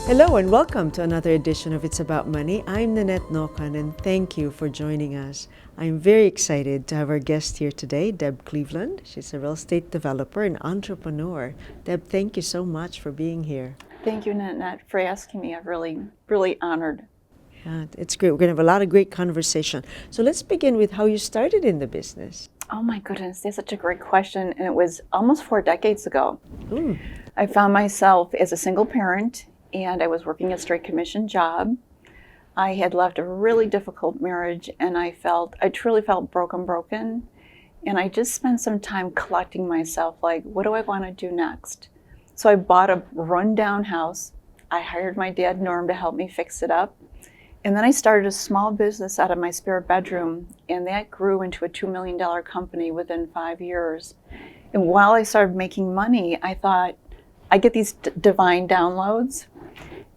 Hello and welcome to another edition of It's About Money. I'm Nannette Nocon and thank you for joining us. I'm very excited to have our guest here today, Deb Cleveland. She's a real estate developer and entrepreneur. Deb, thank you so much for being here. Thank you, Nannette, for asking me. I'm really honored. Yeah, it's great. We're going to have a lot of great conversation. So let's begin with how you started in the business. Oh my goodness, that's such a great question. And it was almost 4 decades ago. I found myself as a single parent and I was working a straight commission job. I had left a really difficult marriage and I truly felt broken. And I just spent some time collecting myself, like, what do I want to do next? So I bought a rundown house. I hired my dad, Norm, to help me fix it up. And then I started a small business out of my spare bedroom, and that grew into a $2 million company within 5 years. And while I started making money, I thought, I get these divine downloads.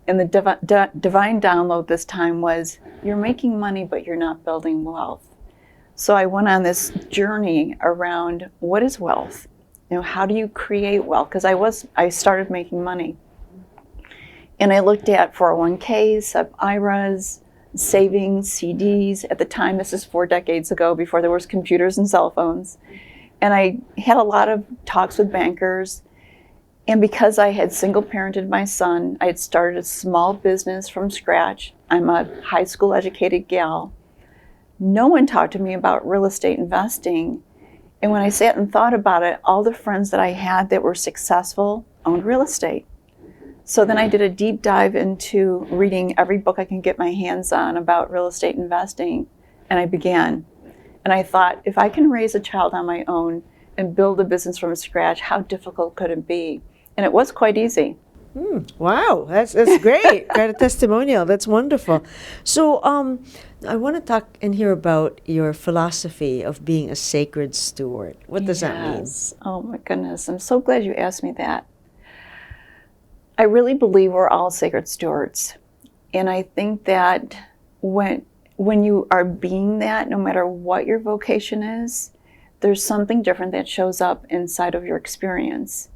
And the divine download this time was, you're making money, but you're not building wealth. So I went on this journey around what is wealth? You know, how do you create wealth? Because I started making money. And I looked at 401ks, sub-IRAs, savings, CDs. At the time, this is 4 decades ago, before there was computers and cell phones. And I had a lot of talks with bankers. And because I had single parented my son, I had started a small business from scratch. I'm a high school educated gal. No one talked to me about real estate investing. And when I sat and thought about it, all the friends that I had that were successful owned real estate. So then I did a deep dive into reading every book I can get my hands on about real estate investing. And I began. And I thought, if I can raise a child on my own and build a business from scratch, how difficult could it be? And it was quite easy. Wow, that's great. Quite a testimonial. That's wonderful. So I want to talk and hear about your philosophy of being a sacred steward. What does that mean? Oh my goodness, I'm so glad you asked me that. I really believe we're all sacred stewards. And I think that when you are being that, no matter what your vocation is, there's something different that shows up inside of your experience.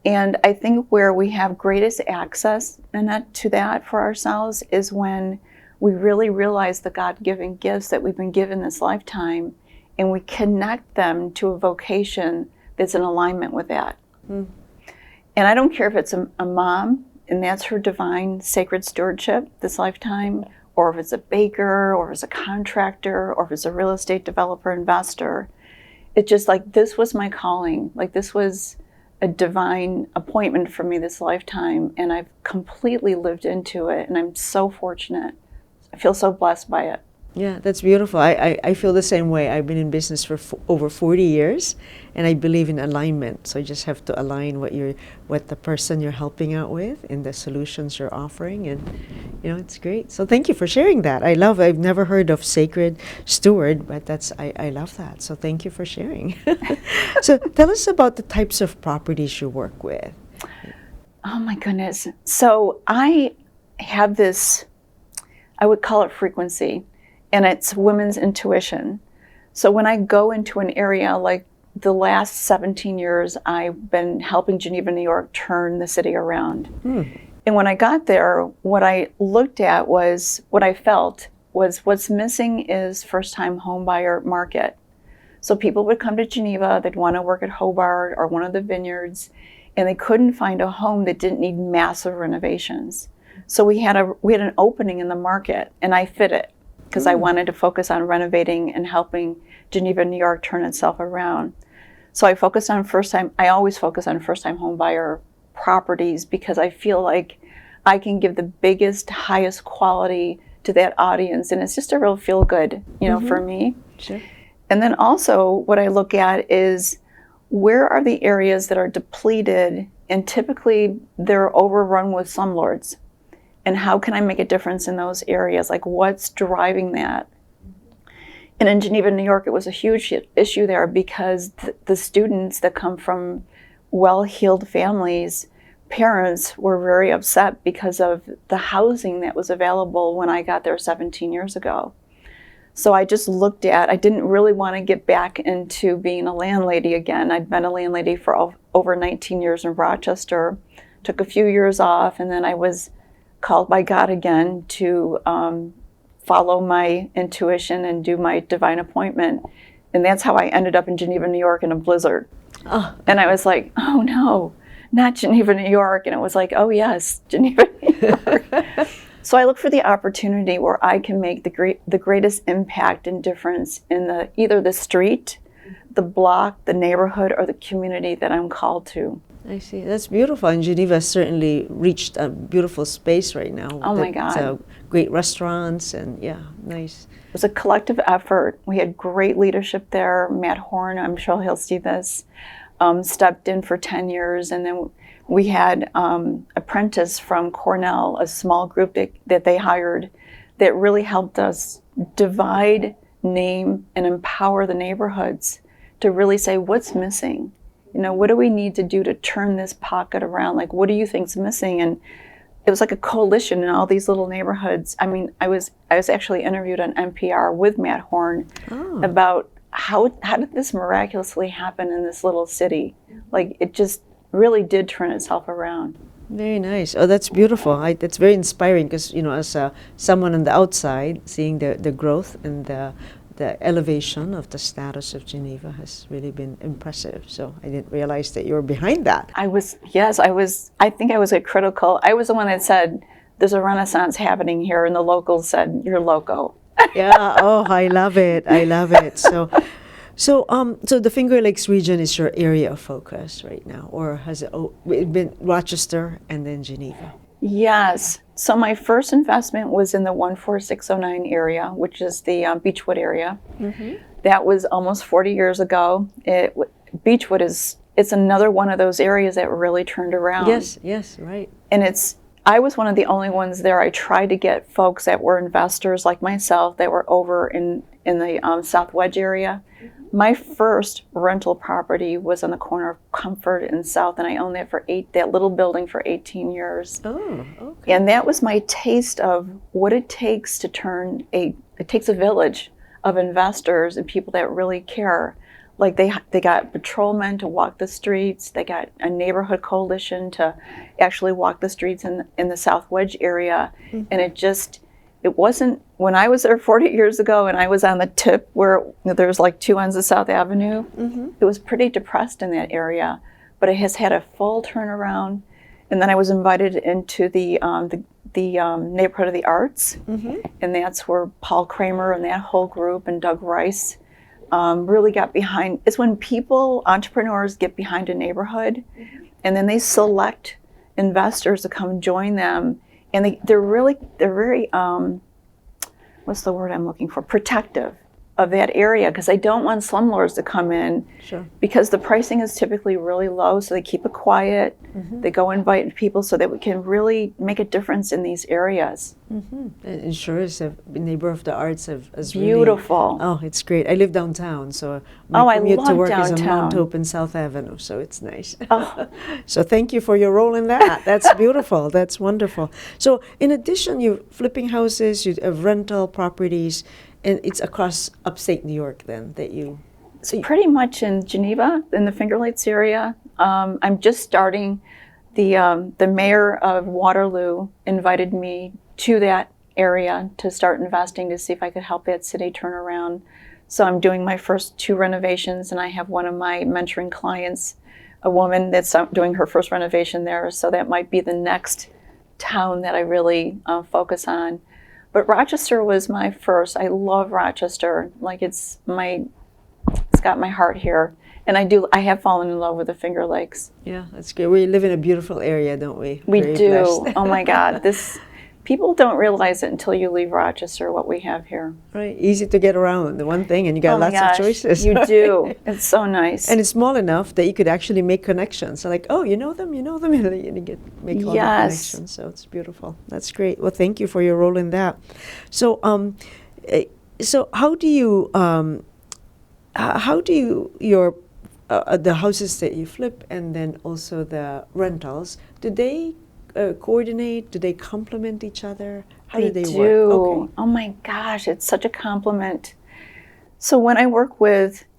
And I think where we have greatest access to that for ourselves is when we really realize the God-given gifts that we've been given this lifetime, and we connect them to a vocation that's in alignment with that. And I don't care if it's a mom, and that's her divine sacred stewardship this lifetime, or if it's a baker, or if it's a contractor, or if it's a real estate developer, investor. It's just like, this was my calling. Like, this was a divine appointment for me this lifetime, and I've completely lived into it, and I'm so fortunate. I feel so blessed by it. Yeah, that's beautiful. I feel the same way. I've been in business for over 40 years, and I believe in alignment. So you just have to align what the person you're helping out with and the solutions you're offering, and it's great. So thank you for sharing that. I've never heard of sacred steward, but I love that. So thank you for sharing. So tell us about the types of properties you work with. Oh my goodness. So I have this, I would call it frequency. And it's women's intuition. So when I go into an area, like the last 17 years, I've been helping Geneva, New York turn the city around. And when I got there, what I looked at was, what I felt was, what's missing is first-time home buyer market. So people would come to Geneva, they'd want to work at Homebuyer or one of the vineyards, and they couldn't find a home that didn't need massive renovations. So we had an opening in the market, and I fit it, because I wanted to focus on renovating and helping Geneva, New York turn itself around. So I always focus on first-time home buyer properties, because I feel like I can give the biggest, highest quality to that audience, and it's just a real feel-good, for me. Sure. And then also what I look at is, where are the areas that are depleted, and typically they're overrun with slumlords. And how can I make a difference in those areas? Like, what's driving that? And in Geneva, New York, it was a huge issue there, because the students that come from well-heeled families, parents were very upset because of the housing that was available when I got there 17 years ago. So I just looked at, I didn't really want to get back into being a landlady again. I'd been a landlady for over 19 years in Rochester, took a few years off, and then I was called by God again to follow my intuition and do my divine appointment. And that's how I ended up in Geneva, New York in a blizzard. Oh. And I was like, oh no, not Geneva, New York. And it was like, oh yes, Geneva, New York. So I look for the opportunity where I can make the greatest impact and difference in either the street, the block, the neighborhood, or the community that I'm called to. I see. That's beautiful. And Geneva has certainly reached a beautiful space right now. Oh my God. Great restaurants and yeah, nice. It was a collective effort. We had great leadership there. Matt Horn, I'm sure he'll see this, stepped in for 10 years. And then we had apprentice from Cornell, a small group that they hired that really helped us divide, name, and empower the neighborhoods to really say what's missing. You know, what do we need to do to turn this pocket around? Like, what do you think's missing? And it was like a coalition in all these little neighborhoods. I mean, I was actually interviewed on NPR with Matt Horn about how did this miraculously happen in this little city? Like, it just really did turn itself around. Very nice. Oh, that's beautiful. That's very inspiring because, you know, as someone on the outside, seeing the growth and the elevation of the status of Geneva has really been impressive. So I didn't realize that you were behind that. I think I was critical. I was the one that said, there's a renaissance happening here, and the locals said, you're loco. Yeah, oh, I love it. I love it. So the Finger Lakes region is your area of focus right now, or has it been Rochester and then Geneva? Yes. So my first investment was in the 14609 area, which is the Beechwood area. Mm-hmm. That was almost 40 years ago. Beechwood it's another one of those areas that really turned around. Yes, right. And I was one of the only ones there. I tried to get folks that were investors like myself that were over in the South Wedge area. My first rental property was on the corner of Comfort and South, and I owned that little building for 18 years. Oh, okay. And that was my taste of what it takes to it takes a village of investors and people that really care. Like they got patrolmen to walk the streets. They got a neighborhood coalition to actually walk the streets in the South Wedge area. Mm-hmm. And it wasn't, when I was there 40 years ago and I was on the tip where there was like two ends of South Avenue, mm-hmm. It was pretty depressed in that area, but it has had a full turnaround. And then I was invited into the neighborhood of the arts, mm-hmm. And that's where Paul Kramer and that whole group and Doug Rice really got behind. It's when entrepreneurs get behind a neighborhood, mm-hmm. And then they select investors to come join them. And they're very, what's the word I'm looking for? Protective of that area, because they don't want slumlords to come in. Sure. Because the pricing is typically really low, so they keep it quiet. Mm-hmm. They go invite people so that we can really make a difference in these areas. Mm-hmm. And sure, as a neighbor of the arts, as beautiful. Really, oh, it's great. I live downtown, so my commute to work downtown. is on Mount Hope and South Avenue, so it's nice. Oh. So thank you for your role in that. That's beautiful. That's wonderful. So in addition, you're flipping houses, you have rental properties, and it's across upstate New York then that you... So pretty much in Geneva, in the Finger Lakes area. I'm just starting. The mayor of Waterloo invited me to that area to start investing to see if I could help that city turn around. So I'm doing my first 2 renovations, and I have one of my mentoring clients, a woman that's doing her first renovation there. So that might be the next town that I really focus on. But Rochester was my first. I love Rochester. Like it's got my heart here. And I have fallen in love with the Finger Lakes. Yeah, that's good. We live in a beautiful area, don't we? We do. Oh my God. People don't realize it until you leave Rochester, what we have here. Right. Easy to get around, the one thing, and you got lots of choices. You do. It's so nice. And it's small enough that you could actually make connections. So like, oh, you know them, and you make all the connections. So it's beautiful. That's great. Well, thank you for your role in that. So, how do you the houses that you flip and then also the rentals, do they coordinate? Do they complement each other? How do they work? Okay. Oh my gosh, it's such a compliment. So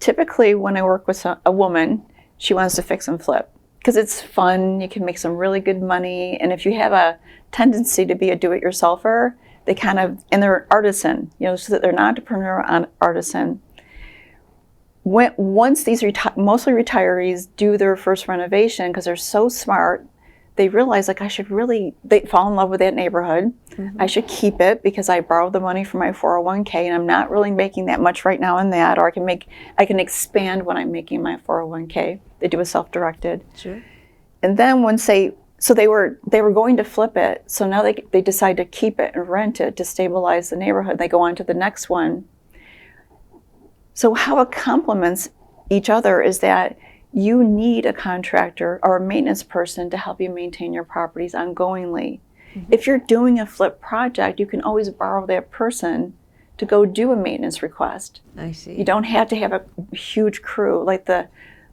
typically when I work with a woman, she wants to fix and flip. because it's fun. You can make some really good money. And if you have a tendency to be a do-it-yourselfer, they kind of, and they're an artisan, so that they're an entrepreneur, artisan. Once these mostly retirees do their first renovation, because they're so smart, they realize like they fall in love with that neighborhood. Mm-hmm. I should keep it because I borrowed the money from my 401k and I'm not really making that much right now in that, or I can expand what I'm making in my 401k. They do a self-directed. Sure. And then they were going to flip it, so now they decide to keep it and rent it to stabilize the neighborhood. They go on to the next one. So how it complements each other is that you need a contractor or a maintenance person to help you maintain your properties ongoingly. Mm-hmm. If you're doing a flip project, you can always borrow that person to go do a maintenance request. I see. You don't have to have a huge crew. Like the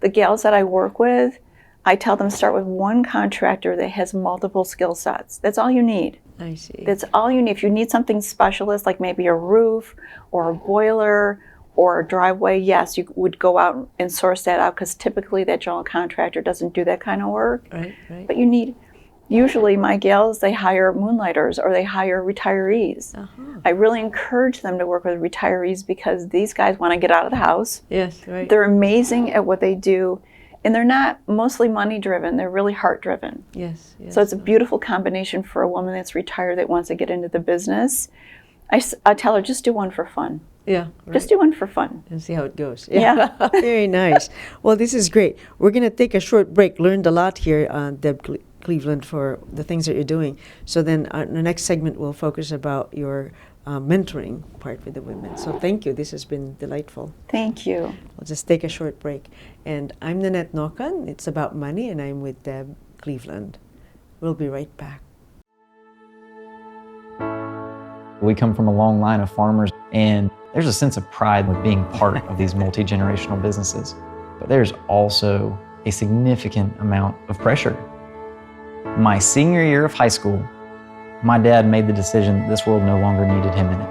gals that I work with, I tell them start with one contractor that has multiple skill sets. That's all you need. I see. That's all you need. If you need something specialist, like maybe a roof or a boiler or a driveway, yes, you would go out and source that out, because typically that general contractor doesn't do that kind of work. Right. But usually my gals, they hire moonlighters or they hire retirees. Uh-huh. I really encourage them to work with retirees because these guys want to get out of the house. Yes, right. They're amazing at what they do, and they're not mostly money driven, they're really heart driven. Yes. So it's a beautiful combination for a woman that's retired that wants to get into the business. I tell her, just do one for fun. Yeah. Right. Just do one for fun. And see how it goes. Yeah. Very nice. Well, this is great. We're going to take a short break. Learned a lot here, Deb Cleveland, for the things that you're doing. So then the next segment will focus about your mentoring part with the women. So thank you. This has been delightful. Thank you. We'll just take a short break. And I'm Nannette Nocon. It's about money, and I'm with Deb Cleveland. We'll be right back. We come from a long line of farmers, and there's a sense of pride with being part of these multi-generational businesses. But there's also a significant amount of pressure. My senior year of high school, my dad made the decision that this world no longer needed him in it.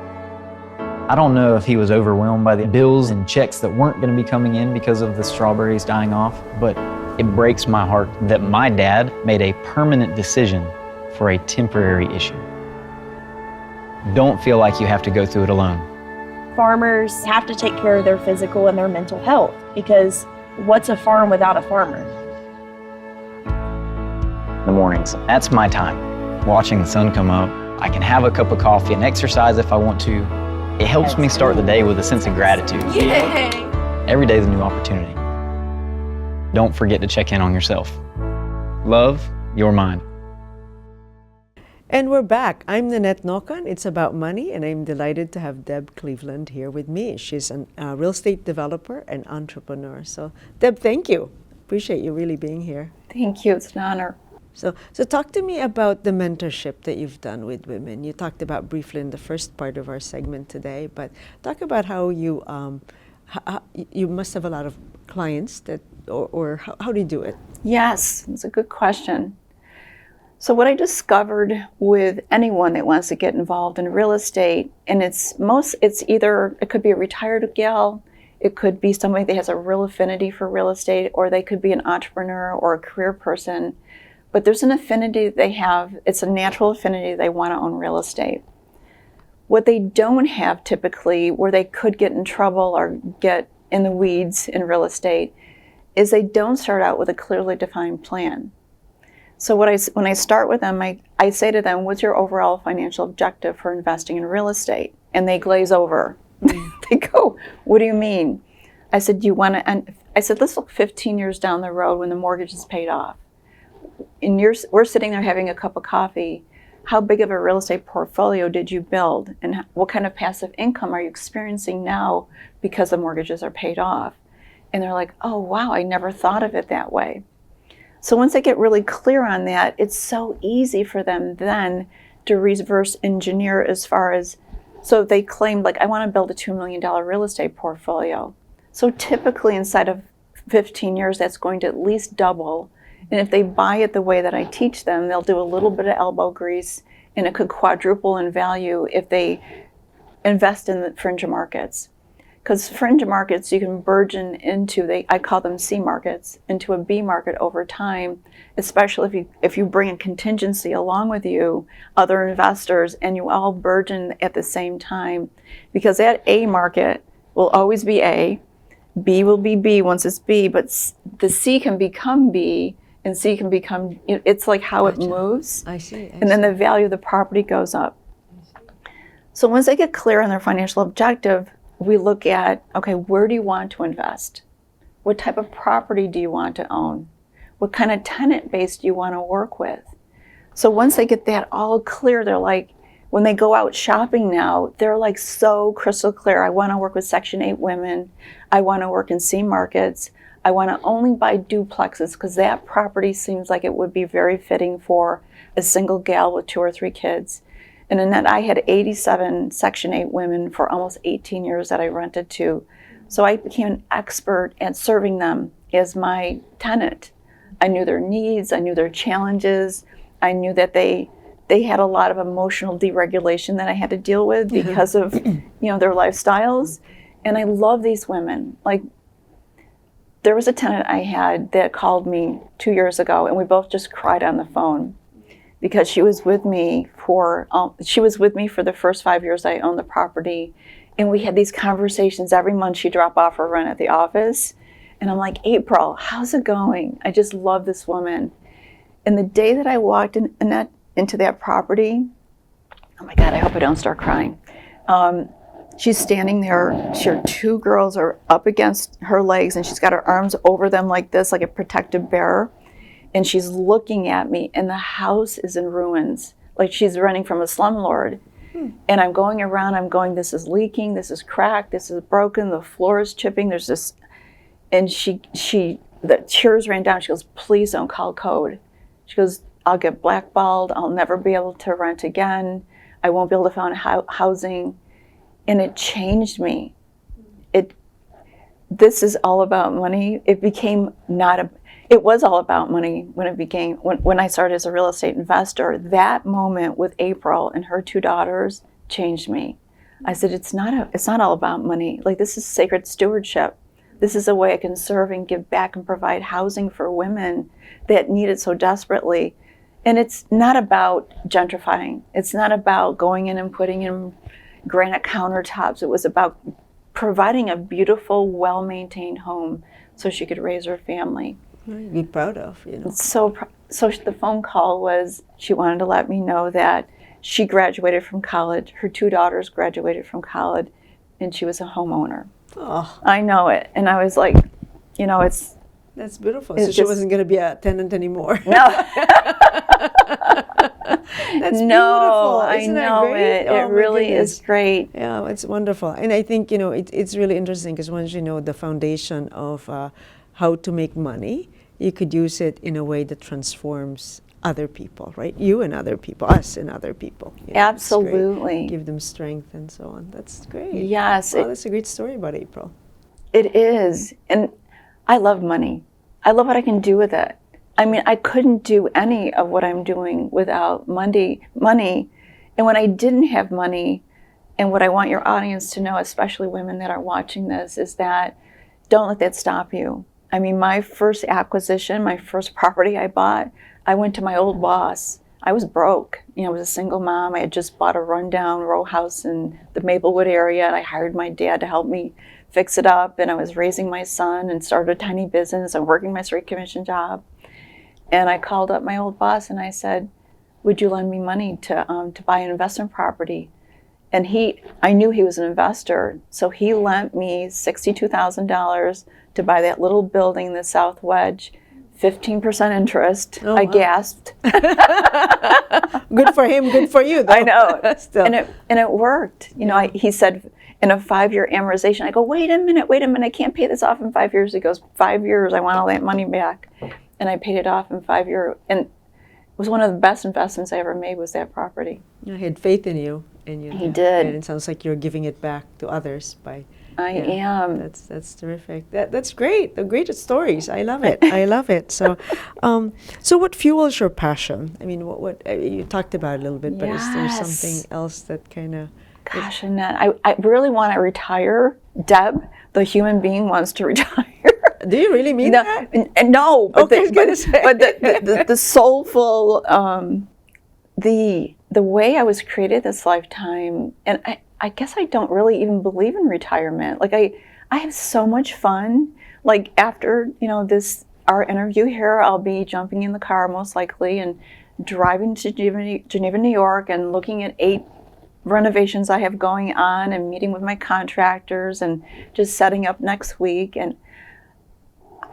I don't know if he was overwhelmed by the bills and checks that weren't going to be coming in because of the strawberries dying off, but it breaks my heart that my dad made a permanent decision for a temporary issue. Don't feel like you have to go through it alone. Farmers have to take care of their physical and their mental health, because what's a farm without a farmer? In the mornings, that's my time. Watching the sun come up, I can have a cup of coffee and exercise if I want to. It helps me start the day with a sense of gratitude. Yay! Every day is a new opportunity. Don't forget to check in on yourself. Love, your mind. And we're back. I'm Nannette Nocon. It's about money, and I'm delighted to have Deb Cleveland here with me. She's a real estate developer and entrepreneur. So, Deb, thank you. Appreciate you really being here. Thank you. It's an honor. So talk to me about the mentorship that you've done with women. You talked about briefly in the first part of our segment today, but talk about how you you must have a lot of clients that, or how do you do it? Yes, it's a good question. So what I discovered with anyone that wants to get involved in real estate, and it could be a retired gal, it could be somebody that has a real affinity for real estate, or they could be an entrepreneur or a career person, but there's an affinity that they have. It's a natural affinity. They want to own real estate. What they don't have typically, where they could get in trouble or get in the weeds in real estate, is they don't start out with a clearly defined plan. So when I start with them, I say to them, what's your overall financial objective for investing in real estate? And they glaze over. They go, what do you mean? I said, let's look 15 years down the road when the mortgage is paid off. We're sitting there having a cup of coffee. How big of a real estate portfolio did you build? And what kind of passive income are you experiencing now because the mortgages are paid off? And they're like, oh, wow, I never thought of it that way. So once they get really clear on that, it's so easy for them then to reverse engineer as far as, so if they claim, like, I want to build a $2 million real estate portfolio. So typically inside of 15 years, that's going to at least double. And if they buy it the way that I teach them, they'll do a little bit of elbow grease, and it could quadruple in value if they invest in the fringe markets. Because fringe markets you can burgeon into, I call them C markets, into a B market over time, especially if you bring a contingency along with you, other investors, and you all burgeon at the same time. Because that A market will always be A, B will be B once it's B, but the C can become B, and C can become, it's like how it moves. I see. And then the value of the property goes up. So once they get clear on their financial objective, we look at, okay, where do you want to invest? What type of property do you want to own? What kind of tenant base do you want to work with? So once they get that all clear, they're like, when they go out shopping now, they're like so crystal clear. I want to work with Section 8 women. I want to work in C markets. I want to only buy duplexes because that property seems like it would be very fitting for a single gal with 2 or 3 kids. And Nannette, I had 87 Section 8 women for almost 18 years that I rented to. So I became an expert at serving them as my tenant. I knew their needs, I knew their challenges, I knew that they had a lot of emotional deregulation that I had to deal with because of their lifestyles. And I love these women. Like, there was a tenant I had that called me 2 years ago, and we both just cried on the phone. Because she was with me for the first 5 years I owned the property, and we had these conversations every month. She'd drop off her rent at the office, and I'm like, April, how's it going? I just love this woman. And the day that I walked into that property, oh my God, I hope I don't start crying. She's standing there. Her 2 girls are up against her legs, and she's got her arms over them like this, like a protective bear. And she's looking at me, and the house is in ruins. Like she's running from a slumlord. And I'm going around, I'm going, this is leaking, this is cracked, this is broken, the floor is chipping, there's this. And the tears ran down. She goes, please don't call code. She goes, I'll get blackballed, I'll never be able to rent again, I won't be able to find housing. And it changed me. This is all about money. It became it was all about money when I started as a real estate investor. That moment with April and her 2 daughters changed me. I said, it's not all about money. Like, this is sacred stewardship. This is a way I can serve and give back and provide housing for women that need it so desperately. And it's not about gentrifying. It's not about going in and putting in granite countertops. It was about providing a beautiful, well-maintained home so she could raise her family. Be proud of, So the phone call was, she wanted to let me know that she graduated from college, her 2 daughters graduated from college, and she was a homeowner. Oh, I know it. And I was like, it's... That's beautiful. So she wasn't going to be a tenant anymore. No. That's beautiful. Isn't I know that great? it really is great. Yeah, it's wonderful. And I think, it's really interesting because once you know the foundation of how to make money, you could use it in a way that transforms other people, right? You and other people, us and other people. Absolutely. Give them strength and so on. That's great. Yes. Well, that's a great story about April. It is. And I love money. I love what I can do with it. I mean, I couldn't do any of what I'm doing without money. And when I didn't have money, and what I want your audience to know, especially women that are watching this, is that don't let that stop you. I mean, my first acquisition, my first property I bought, I went to my old boss. I was broke. I was a single mom. I had just bought a rundown row house in the Maplewood area, and I hired my dad to help me fix it up. And I was raising my son and started a tiny business. I'm working my straight commission job. And I called up my old boss and I said, would you lend me money to buy an investment property? And I knew he was an investor, so he lent me $62,000 to buy that little building in the South Wedge, 15% interest. Oh, I wow. Gasped. Good for him, good for you, though. I know. Still. And it worked. He said, in a 5-year amortization, I go, wait a minute, I can't pay this off in 5 years. He goes, 5 years, I want all that money back. And I paid it off in 5 years. And it was one of the best investments I ever made was that property. I had faith in you. And He did. And it sounds like you're giving it back to others by... I am. That's terrific. That's great. The greatest stories. I love it. I love it. So, so what fuels your passion? I mean, what you talked about it a little bit, but is there Yes. something else that kind of... Gosh, Annette, I really want to retire Deb, the human being, wants to retire. Do you really mean that? No, but, Okay, I was gonna say. but the soulful, the way I was created this lifetime, and I guess I don't really even believe in retirement. Like I have so much fun. Like after our interview here, I'll be jumping in the car most likely and driving to Geneva, New York, and looking at 8 renovations I have going on and meeting with my contractors and just setting up next week. And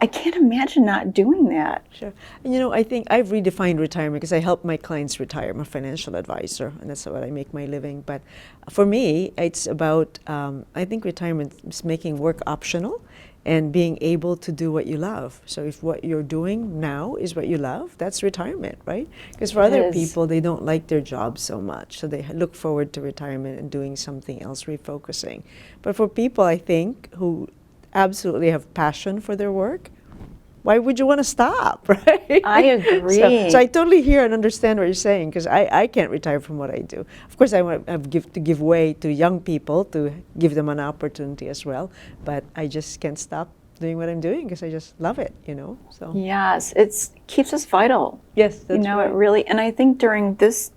I can't imagine not doing that. Sure. And I think I've redefined retirement because I help my clients retire. I'm a financial advisor, and that's what I make my living. But for me, it's about, I think retirement is making work optional and being able to do what you love. So if what you're doing now is what you love, that's retirement, right? Because for other people, they don't like their job so much. So they look forward to retirement and doing something else, refocusing. But for people, I think, who absolutely have passion for their work, why would you want to stop, right? I agree. So I totally hear and understand what you're saying, because I can't retire from what I do. Of course, I want to give way to young people to give them an opportunity as well, but I just can't stop doing what I'm doing because I just love it, So Yes, it keeps us vital. yes, that's right. It really, and I think during this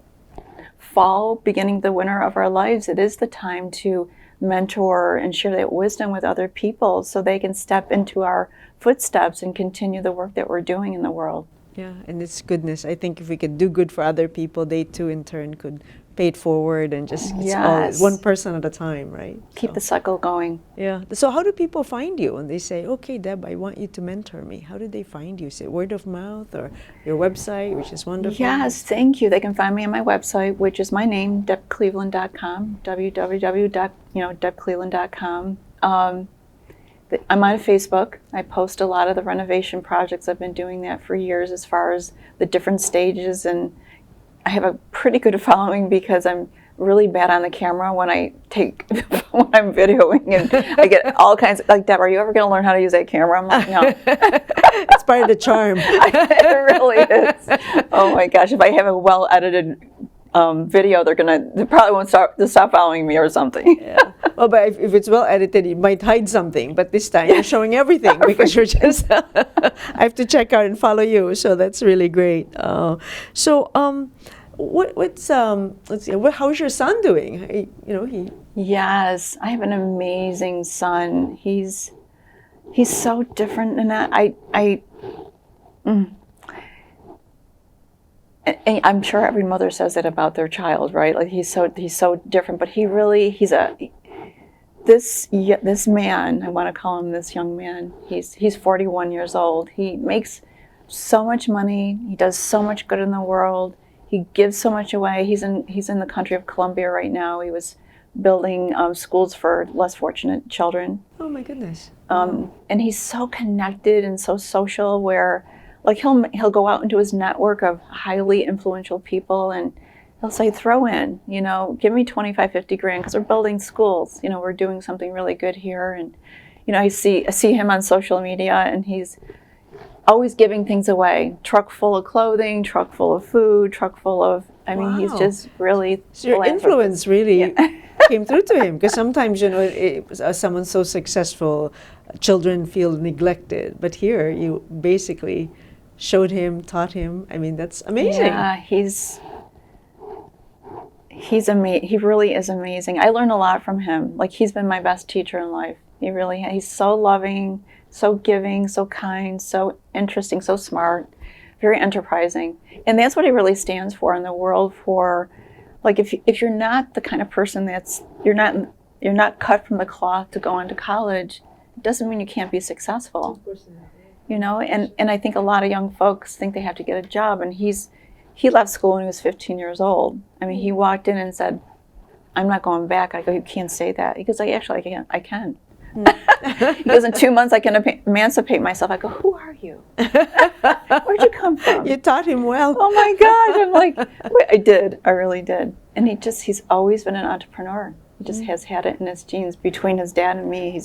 fall, beginning the winter of our lives, it is the time to mentor and share that wisdom with other people so they can step into our footsteps and continue the work that we're doing in the world. Yeah, and it's goodness. I think if we could do good for other people, they too in turn could pay it forward and just it's all one person at a time, right? Keep the cycle going. Yeah. So how do people find you when they say, okay, Deb, I want you to mentor me? How do they find you? Is it word of mouth or your website, which is wonderful? Yes, thank you. They can find me on my website, which is my name, debcleveland.com, www.debcleveland.com. I'm on Facebook. I post a lot of the renovation projects. I've been doing that for years as far as the different stages, and I have a pretty good following because I'm really bad on the camera when I'm videoing, and I get all kinds of, like, Deb, are you ever going to learn how to use that camera? I'm like, no. It's part of the charm. It really is. Oh my gosh, if I have a well-edited video, they probably won't stop following me or something. Yeah. Well, but if it's well edited, you might hide something. But this time you're showing everything because you're just. I have to check out and follow you, so that's really great. Let's see. How's your son doing? Yes, I have an amazing son. He's so different in that and I'm sure every mother says that about their child, right? Like he's so different, but this man, I want to call him this young man. He's 41 years old. He makes so much money. He does so much good in the world. He gives so much away. He's in the country of Colombia right now. He was building schools for less fortunate children. Oh my goodness. And he's so connected and so social, where like he'll go out into his network of highly influential people and he'll say, throw in, give me 25, 50 grand because we're building schools. We're doing something really good here. And, I see him on social media, and he's always giving things away. Truck full of clothing, truck full of food, truck full of, he's just really. So your influence really came through to him, because sometimes, someone so successful, children feel neglected. But here you basically showed him, taught him. That's amazing. Yeah, he's amazing. He really is amazing. I learned a lot from him. Like, he's been my best teacher in life. He's so loving, so giving, so kind, so interesting, so smart, very enterprising. And that's what he really stands for in the world. For, like, if you're not the kind of person you're not cut from the cloth to go into college, it doesn't mean you can't be successful. Of course not. And I think a lot of young folks think they have to get a job, and he left school when he was 15 years old. He walked in and said, I'm not going back. I go, you can't say that. He goes, actually, I can. He goes, in 2 months I can emancipate myself. I go, who are you? Where'd you come from? You taught him well. Oh my gosh. I'm like, wait, I did. I really did. And he's always been an entrepreneur. He just has had it in his genes. Between his dad and me, he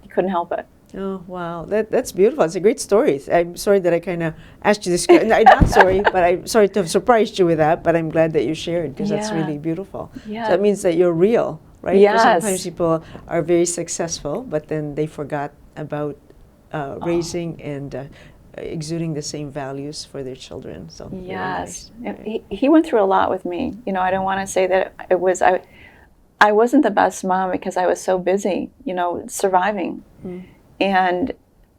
couldn't help it. Oh, wow. That's beautiful. It's a great story. I'm sorry that I kind of asked you this. I'm not sorry, but I'm sorry to have surprised you with that, but I'm glad that you shared, because that's really beautiful. Yeah. So that means that you're real. right? 'Cause Yes. sometimes people are very successful, but then they forgot about raising and exuding the same values for their children. So very Yes. nice. Right. He went through a lot with me. You know, I don't want to say that it was, I wasn't the best mom because I was so busy, you know, surviving. And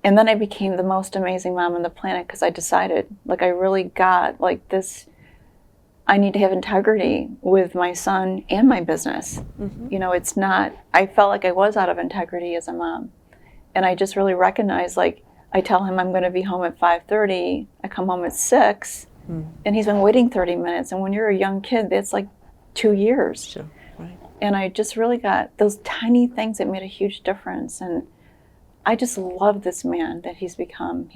then I became the most amazing mom on the planet because I decided, like, I really got, like, this, I need to have integrity with my son and my business. You know, it's not, I felt like I was out of integrity as a mom. And I just really recognized, like, I tell him I'm going to be home at 5:30. I come home at 6, and he's been waiting 30 minutes. And when you're a young kid, that's like 2 years. Sure. Right. And I just really got those tiny things that made a huge difference. And I just love this man that he's become.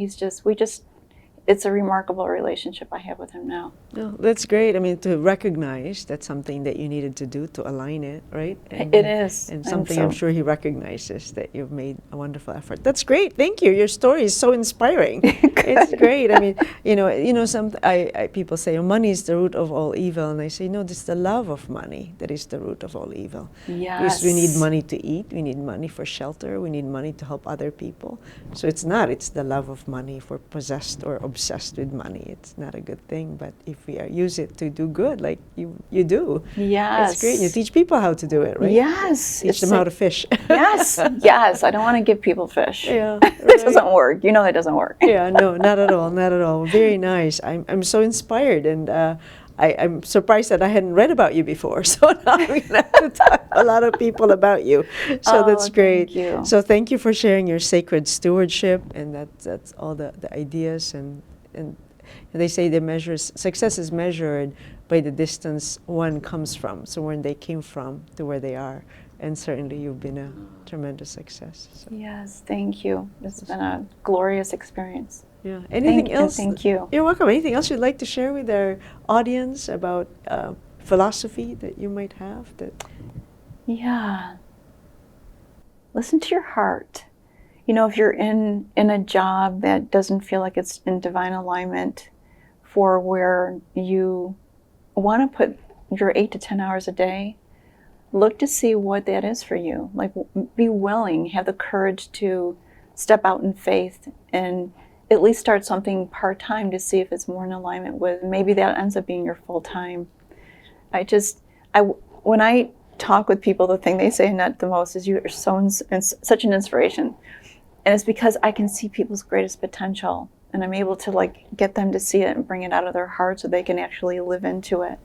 It's a remarkable relationship I have with him now. No, that's great. I mean, to recognize that's something that you needed to do to align it, right? And, It is. And something I'm sure he recognizes that you've made a wonderful effort. That's great. Thank you. Your story is so inspiring. It's great. I mean, people say, oh, money is the root of all evil. And I say, no, it's the love of money that is the root of all evil. Yes. Because we need money to eat. We need money for shelter. We need money to help other people. So it's the love of money. If we're possessed or obsessed with money, it's not a good thing. But if we use it to do good, like you do, Yes. it's great. You teach people how to do it, right? Yes. Teach them how to fish. Yes. Yes. I don't want to give people fish. Yeah, It doesn't work. You know that doesn't work. Yeah, no, not at all, not at all. Very nice. I'm so inspired, and I'm surprised that I hadn't read about you before. So now I'm going to have to talk to a lot of people about you. So that's great. Thank you. So thank you for sharing your sacred stewardship, and that's all the ideas and they say success is measured by the distance one comes from, so when they came from to where they are. And certainly you've been a tremendous success. So. Yes, thank you. It's been a glorious experience. Yeah. Anything else? Thank you. You're welcome. Anything else you'd like to share with our audience about philosophy that you might have? Yeah. Listen to your heart. You know, if you're in a job that doesn't feel like it's in divine alignment for where you want to put your 8 to 10 hours a day, look to see what that is for you. Like, be willing, have the courage to step out in faith and at least start something part-time to see if it's more in alignment with, maybe that ends up being your full-time. When I talk with people, the thing they say not the most is, you are such an inspiration. And it's because I can see people's greatest potential, and I'm able to, like, get them to see it and bring it out of their heart so they can actually live into it.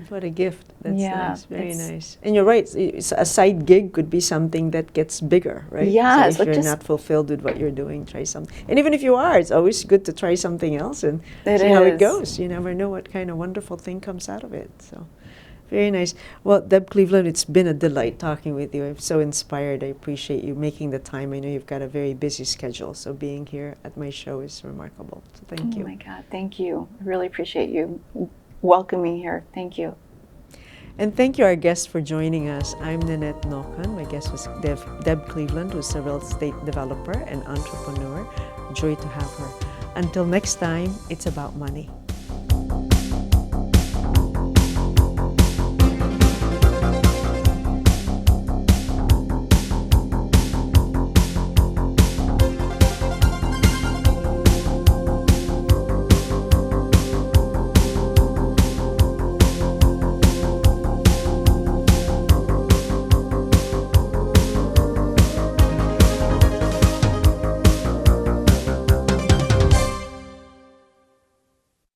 What a gift. That's nice. Very it's nice. And you're right. A side gig could be something that gets bigger, right? Yes, So if like you're not fulfilled with what you're doing, try something. And even if you are, it's always good to try something else and see how it goes. You never know what kind of wonderful thing comes out of it. So, very nice. Well, Deb Cleveland, it's been a delight talking with you. I'm so inspired. I appreciate you making the time. I know you've got a very busy schedule, so being here at my show is remarkable. So thank you. Oh my God, thank you. I really appreciate you welcoming me here. Thank you. And thank you, our guests, for joining us. I'm Nannette Nocon. My guest was Deb Cleveland, who's a real estate developer and entrepreneur. Joy to have her. Until next time, it's about money.